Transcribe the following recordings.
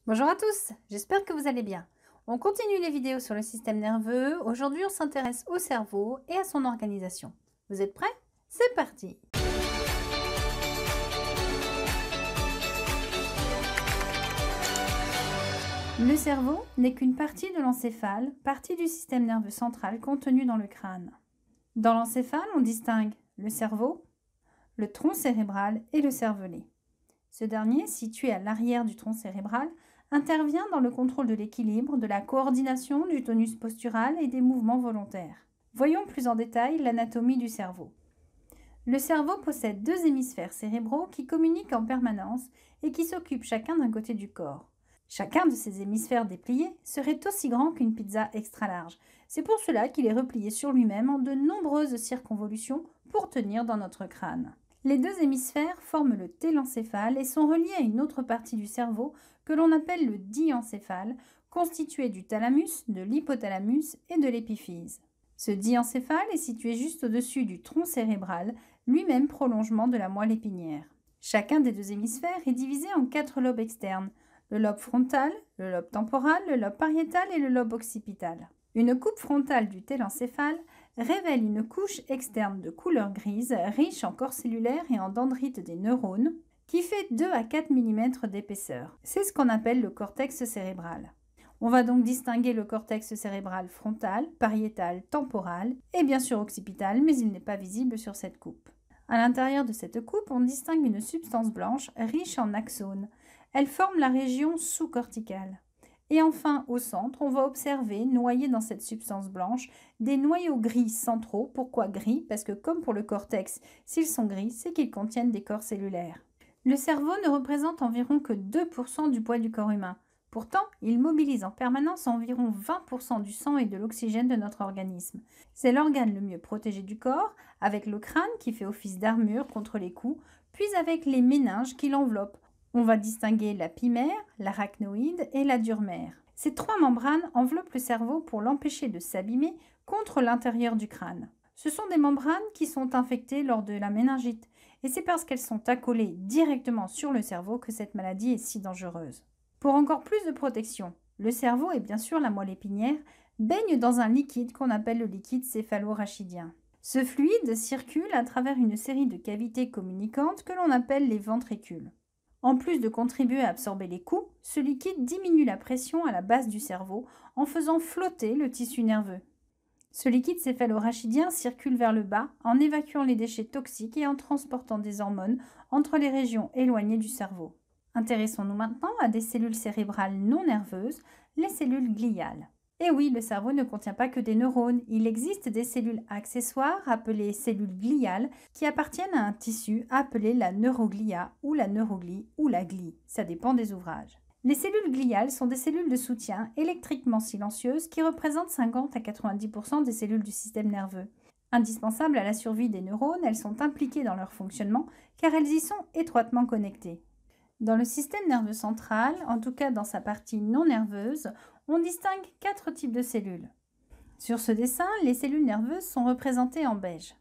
Bonjour à tous, j'espère que vous allez bien. On continue les vidéos sur le système nerveux. Aujourd'hui, on s'intéresse au cerveau et à son organisation. Vous êtes prêts? C'est parti! Le cerveau n'est qu'une partie de l'encéphale, partie du système nerveux central contenu dans le crâne. Dans l'encéphale, on distingue le cerveau, le tronc cérébral et le cervelet. Ce dernier, situé à l'arrière du tronc cérébral, intervient dans le contrôle de l'équilibre, de la coordination, du tonus postural et des mouvements volontaires. Voyons plus en détail l'anatomie du cerveau. Le cerveau possède deux hémisphères cérébraux qui communiquent en permanence et qui s'occupent chacun d'un côté du corps. Chacun de ces hémisphères dépliés serait aussi grand qu'une pizza extra large. C'est pour cela qu'il est replié sur lui-même en de nombreuses circonvolutions pour tenir dans notre crâne. Les deux hémisphères forment le télencéphale et sont reliés à une autre partie du cerveau que l'on appelle le diencéphale, constitué du thalamus, de l'hypothalamus et de l'épiphyse. Ce diencéphale est situé juste au-dessus du tronc cérébral, lui-même prolongement de la moelle épinière. Chacun des deux hémisphères est divisé en 4 lobes externes, le lobe frontal, le lobe temporal, le lobe pariétal et le lobe occipital. Une coupe frontale du télencéphale révèle une couche externe de couleur grise, riche en corps cellulaire et en dendrites des neurones, qui fait 2 à 4 mm d'épaisseur. C'est ce qu'on appelle le cortex cérébral. On va donc distinguer le cortex cérébral frontal, pariétal, temporal et bien sûr occipital, mais il n'est pas visible sur cette coupe. À l'intérieur de cette coupe, on distingue une substance blanche riche en axones. Elle forme la région sous-corticale. Et enfin, au centre, on va observer, noyés dans cette substance blanche, des noyaux gris centraux. Pourquoi gris? Parce que comme pour le cortex, s'ils sont gris, c'est qu'ils contiennent des corps cellulaires. Le cerveau ne représente environ que 2% du poids du corps humain. Pourtant, il mobilise en permanence environ 20% du sang et de l'oxygène de notre organisme. C'est l'organe le mieux protégé du corps, avec le crâne qui fait office d'armure contre les coups, puis avec les méninges qui l'enveloppent. On va distinguer la pimère, l'arachnoïde et la dure mère. Ces 3 membranes enveloppent le cerveau pour l'empêcher de s'abîmer contre l'intérieur du crâne. Ce sont des membranes qui sont infectées lors de la méningite, et c'est parce qu'elles sont accolées directement sur le cerveau que cette maladie est si dangereuse. Pour encore plus de protection, le cerveau et bien sûr la moelle épinière baignent dans un liquide qu'on appelle le liquide céphalo-rachidien. Ce fluide circule à travers une série de cavités communicantes que l'on appelle les ventricules. En plus de contribuer à absorber les coups, ce liquide diminue la pression à la base du cerveau en faisant flotter le tissu nerveux. Ce liquide céphalo-rachidien circule vers le bas en évacuant les déchets toxiques et en transportant des hormones entre les régions éloignées du cerveau. Intéressons-nous maintenant à des cellules cérébrales non nerveuses, les cellules gliales. Et oui, le cerveau ne contient pas que des neurones, il existe des cellules accessoires appelées cellules gliales qui appartiennent à un tissu appelé la neuroglia ou la neuroglie ou la glie, ça dépend des ouvrages. Les cellules gliales sont des cellules de soutien électriquement silencieuses qui représentent 50 à 90% des cellules du système nerveux. Indispensables à la survie des neurones, elles sont impliquées dans leur fonctionnement car elles y sont étroitement connectées. Dans le système nerveux central, en tout cas dans sa partie non nerveuse, on distingue 4 types de cellules. Sur ce dessin, les cellules nerveuses sont représentées en beige.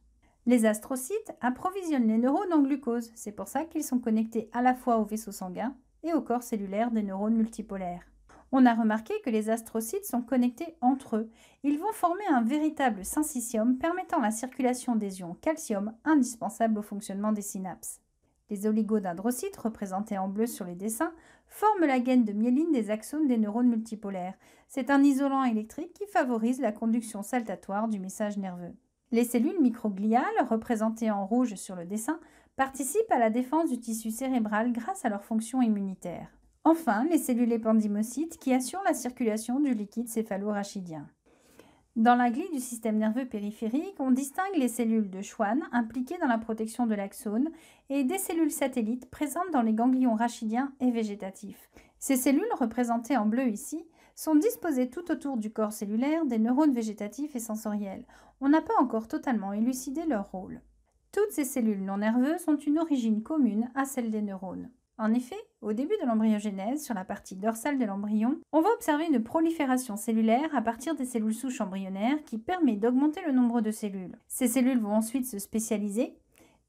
Les astrocytes approvisionnent les neurones en glucose, c'est pour ça qu'ils sont connectés à la fois au vaisseau sanguin et au corps cellulaire des neurones multipolaires. On a remarqué que les astrocytes sont connectés entre eux. Ils vont former un véritable syncytium permettant la circulation des ions calcium indispensables au fonctionnement des synapses. Les oligodendrocytes, représentés en bleu sur les dessins, forment la gaine de myéline des axones des neurones multipolaires. C'est un isolant électrique qui favorise la conduction saltatoire du message nerveux. Les cellules microgliales, représentées en rouge sur le dessin, participent à la défense du tissu cérébral grâce à leur fonction immunitaire. Enfin, les cellules épendymocytes qui assurent la circulation du liquide céphalo-rachidien. Dans la glie du système nerveux périphérique, on distingue les cellules de Schwann impliquées dans la protection de l'axone et des cellules satellites présentes dans les ganglions rachidiens et végétatifs. Ces cellules, représentées en bleu ici, sont disposées tout autour du corps cellulaire des neurones végétatifs et sensoriels. On n'a pas encore totalement élucidé leur rôle. Toutes ces cellules non nerveuses ont une origine commune à celle des neurones. En effet, au début de l'embryogenèse, sur la partie dorsale de l'embryon, on va observer une prolifération cellulaire à partir des cellules souches embryonnaires qui permet d'augmenter le nombre de cellules. Ces cellules vont ensuite se spécialiser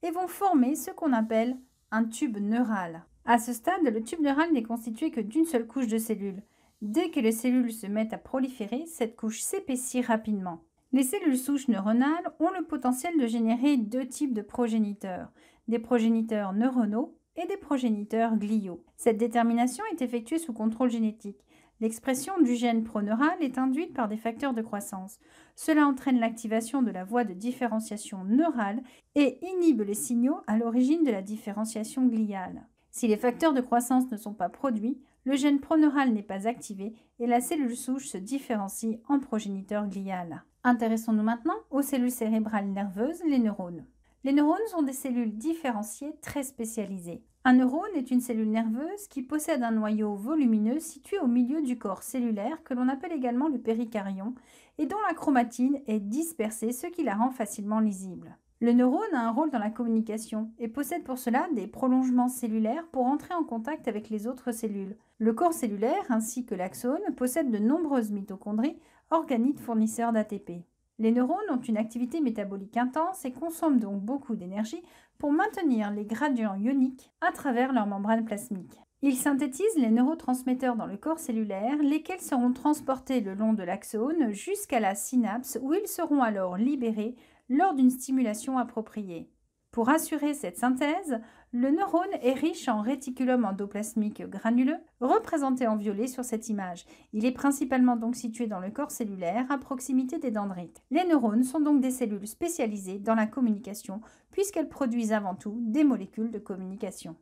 et vont former ce qu'on appelle un tube neural. À ce stade, le tube neural n'est constitué que d'une seule couche de cellules. Dès que les cellules se mettent à proliférer, cette couche s'épaissit rapidement. Les cellules souches neuronales ont le potentiel de générer deux types de progéniteurs, des progéniteurs neuronaux et des progéniteurs gliaux. Cette détermination est effectuée sous contrôle génétique. L'expression du gène proneural est induite par des facteurs de croissance. Cela entraîne l'activation de la voie de différenciation neurale et inhibe les signaux à l'origine de la différenciation gliale. Si les facteurs de croissance ne sont pas produits, le gène proneural n'est pas activé et la cellule souche se différencie en progéniteur glial. Intéressons-nous maintenant aux cellules cérébrales nerveuses, les neurones. Les neurones sont des cellules différenciées très spécialisées. Un neurone est une cellule nerveuse qui possède un noyau volumineux situé au milieu du corps cellulaire que l'on appelle également le péricaryon et dont la chromatine est dispersée, ce qui la rend facilement lisible. Le neurone a un rôle dans la communication et possède pour cela des prolongements cellulaires pour entrer en contact avec les autres cellules. Le corps cellulaire ainsi que l'axone possèdent de nombreuses mitochondries, organites fournisseurs d'ATP. Les neurones ont une activité métabolique intense et consomment donc beaucoup d'énergie pour maintenir les gradients ioniques à travers leur membrane plasmique. Ils synthétisent les neurotransmetteurs dans le corps cellulaire, lesquels seront transportés le long de l'axone jusqu'à la synapse où ils seront alors libérés lors d'une stimulation appropriée. Pour assurer cette synthèse, le neurone est riche en réticulum endoplasmique granuleux, représenté en violet sur cette image. Il est principalement donc situé dans le corps cellulaire, à proximité des dendrites. Les neurones sont donc des cellules spécialisées dans la communication, puisqu'elles produisent avant tout des molécules de communication.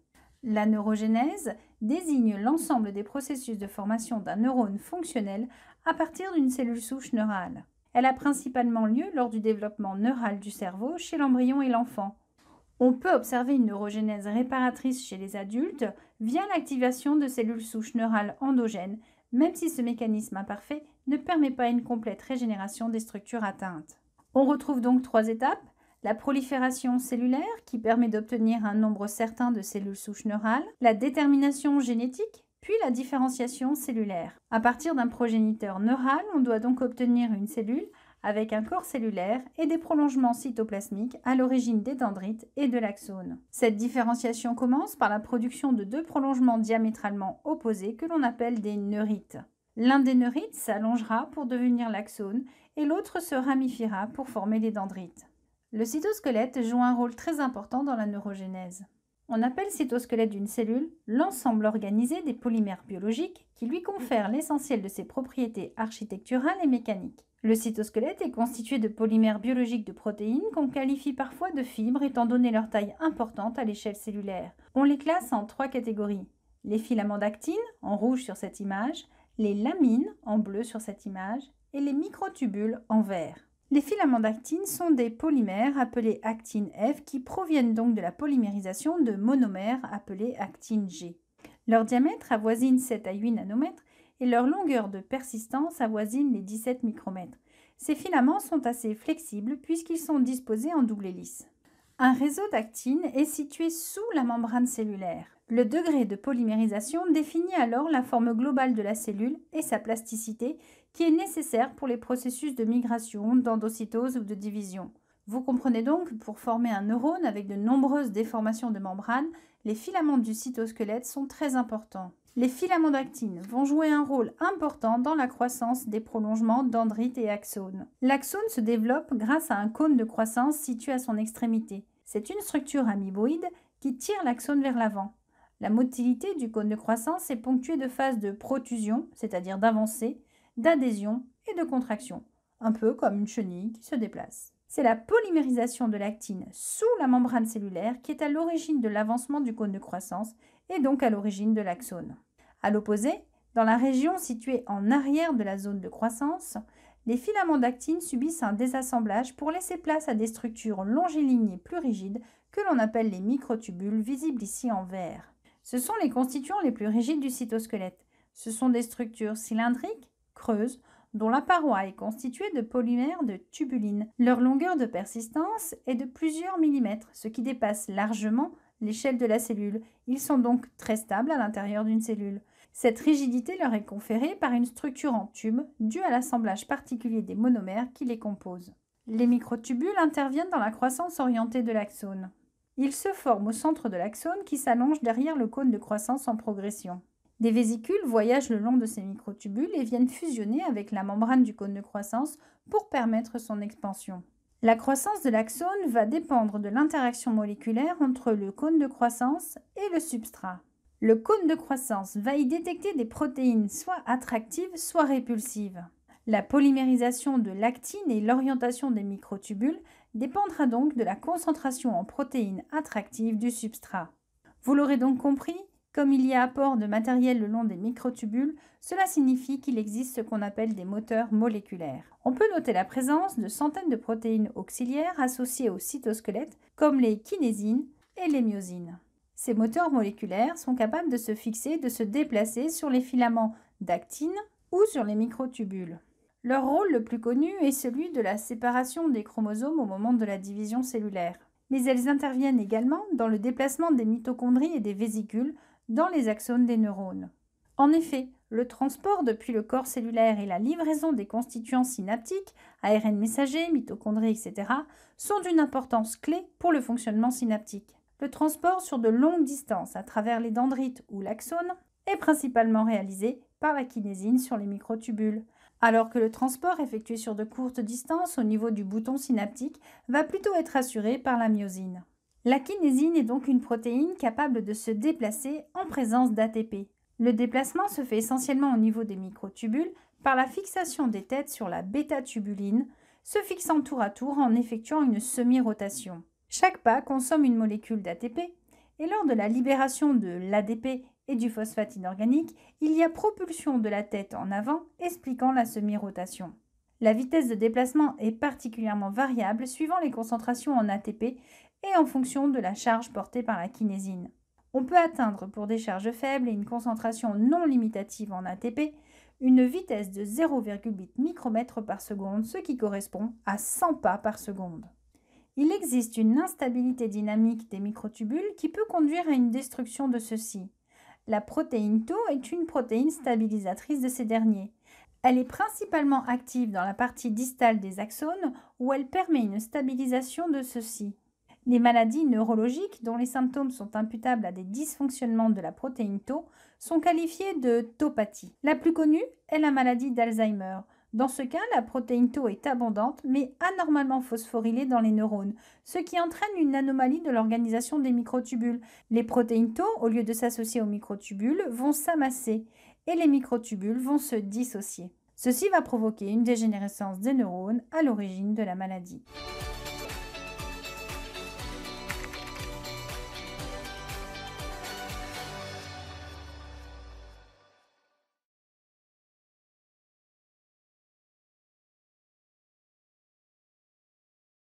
La neurogénèse désigne l'ensemble des processus de formation d'un neurone fonctionnel à partir d'une cellule souche neurale. Elle a principalement lieu lors du développement neural du cerveau chez l'embryon et l'enfant. On peut observer une neurogénèse réparatrice chez les adultes via l'activation de cellules souches neurales endogènes, même si ce mécanisme imparfait ne permet pas une complète régénération des structures atteintes. On retrouve donc trois étapes: la prolifération cellulaire qui permet d'obtenir un nombre certain de cellules souches neurales, la détermination génétique, puis la différenciation cellulaire. À partir d'un progéniteur neural, on doit donc obtenir une cellule avec un corps cellulaire et des prolongements cytoplasmiques à l'origine des dendrites et de l'axone. Cette différenciation commence par la production de deux prolongements diamétralement opposés que l'on appelle des neurites. L'un des neurites s'allongera pour devenir l'axone et l'autre se ramifiera pour former les dendrites. Le cytosquelette joue un rôle très important dans la neurogénèse. On appelle cytosquelette d'une cellule l'ensemble organisé des polymères biologiques qui lui confèrent l'essentiel de ses propriétés architecturales et mécaniques. Le cytosquelette est constitué de polymères biologiques de protéines qu'on qualifie parfois de fibres étant donné leur taille importante à l'échelle cellulaire. On les classe en trois catégories: les filaments d'actine, en rouge sur cette image, les lamines, en bleu sur cette image, et les microtubules, en vert. Les filaments d'actine sont des polymères appelés actine F qui proviennent donc de la polymérisation de monomères appelés actine G. Leur diamètre avoisine 7 à 8 nanomètres et leur longueur de persistance avoisine les 17 micromètres. Ces filaments sont assez flexibles puisqu'ils sont disposés en double hélice. Un réseau d'actine est situé sous la membrane cellulaire. Le degré de polymérisation définit alors la forme globale de la cellule et sa plasticité qui est nécessaire pour les processus de migration, d'endocytose ou de division. Vous comprenez donc que pour former un neurone avec de nombreuses déformations de membrane, les filaments du cytosquelette sont très importants. Les filaments d'actine vont jouer un rôle important dans la croissance des prolongements dendrites et axones. L'axone se développe grâce à un cône de croissance situé à son extrémité. C'est une structure amoeboïde qui tire l'axone vers l'avant. La motilité du cône de croissance est ponctuée de phases de protrusion, c'est-à-dire d'avancée, d'adhésion et de contraction, un peu comme une chenille qui se déplace. C'est la polymérisation de l'actine sous la membrane cellulaire qui est à l'origine de l'avancement du cône de croissance et donc à l'origine de l'axone. À l'opposé, dans la région située en arrière de la zone de croissance, les filaments d'actine subissent un désassemblage pour laisser place à des structures longilignes et plus rigides que l'on appelle les microtubules, visibles ici en vert. Ce sont les constituants les plus rigides du cytosquelette. Ce sont des structures cylindriques, creuses, dont la paroi est constituée de polymères de tubuline. Leur longueur de persistance est de plusieurs millimètres, ce qui dépasse largement l'échelle de la cellule. Ils sont donc très stables à l'intérieur d'une cellule. Cette rigidité leur est conférée par une structure en tube due à l'assemblage particulier des monomères qui les composent. Les microtubules interviennent dans la croissance orientée de l'axone. Il se forme au centre de l'axone qui s'allonge derrière le cône de croissance en progression. Des vésicules voyagent le long de ces microtubules et viennent fusionner avec la membrane du cône de croissance pour permettre son expansion. La croissance de l'axone va dépendre de l'interaction moléculaire entre le cône de croissance et le substrat. Le cône de croissance va y détecter des protéines soit attractives, soit répulsives. La polymérisation de l'actine et l'orientation des microtubules dépendra donc de la concentration en protéines attractives du substrat. Vous l'aurez donc compris, comme il y a apport de matériel le long des microtubules, cela signifie qu'il existe ce qu'on appelle des moteurs moléculaires. On peut noter la présence de centaines de protéines auxiliaires associées au cytosquelette, comme les kinésines et les myosines. Ces moteurs moléculaires sont capables de se fixer, de se déplacer sur les filaments d'actine ou sur les microtubules. Leur rôle le plus connu est celui de la séparation des chromosomes au moment de la division cellulaire. Mais elles interviennent également dans le déplacement des mitochondries et des vésicules dans les axones des neurones. En effet, le transport depuis le corps cellulaire et la livraison des constituants synaptiques, ARN messager, mitochondries, etc., sont d'une importance clé pour le fonctionnement synaptique. Le transport sur de longues distances à travers les dendrites ou l'axone est principalement réalisé par la kinésine sur les microtubules, alors que le transport effectué sur de courtes distances au niveau du bouton synaptique va plutôt être assuré par la myosine. La kinésine est donc une protéine capable de se déplacer en présence d'ATP. Le déplacement se fait essentiellement au niveau des microtubules par la fixation des têtes sur la bêta-tubuline, se fixant tour à tour en effectuant une semi-rotation. Chaque pas consomme une molécule d'ATP et lors de la libération de l'ADP et du phosphate inorganique, il y a propulsion de la tête en avant, expliquant la semi-rotation. La vitesse de déplacement est particulièrement variable suivant les concentrations en ATP et en fonction de la charge portée par la kinésine. On peut atteindre pour des charges faibles et une concentration non limitative en ATP une vitesse de 0,8 micromètres par seconde, ce qui correspond à 100 pas par seconde. Il existe une instabilité dynamique des microtubules qui peut conduire à une destruction de ceux-ci. La protéine Tau est une protéine stabilisatrice de ces derniers. Elle est principalement active dans la partie distale des axones où elle permet une stabilisation de ceux-ci. Les maladies neurologiques dont les symptômes sont imputables à des dysfonctionnements de la protéine Tau sont qualifiées de taupathie. La plus connue est la maladie d'Alzheimer. Dans ce cas, la protéine Tau est abondante mais anormalement phosphorylée dans les neurones, ce qui entraîne une anomalie de l'organisation des microtubules. Les protéines Tau, au lieu de s'associer aux microtubules, vont s'amasser et les microtubules vont se dissocier. Ceci va provoquer une dégénérescence des neurones à l'origine de la maladie.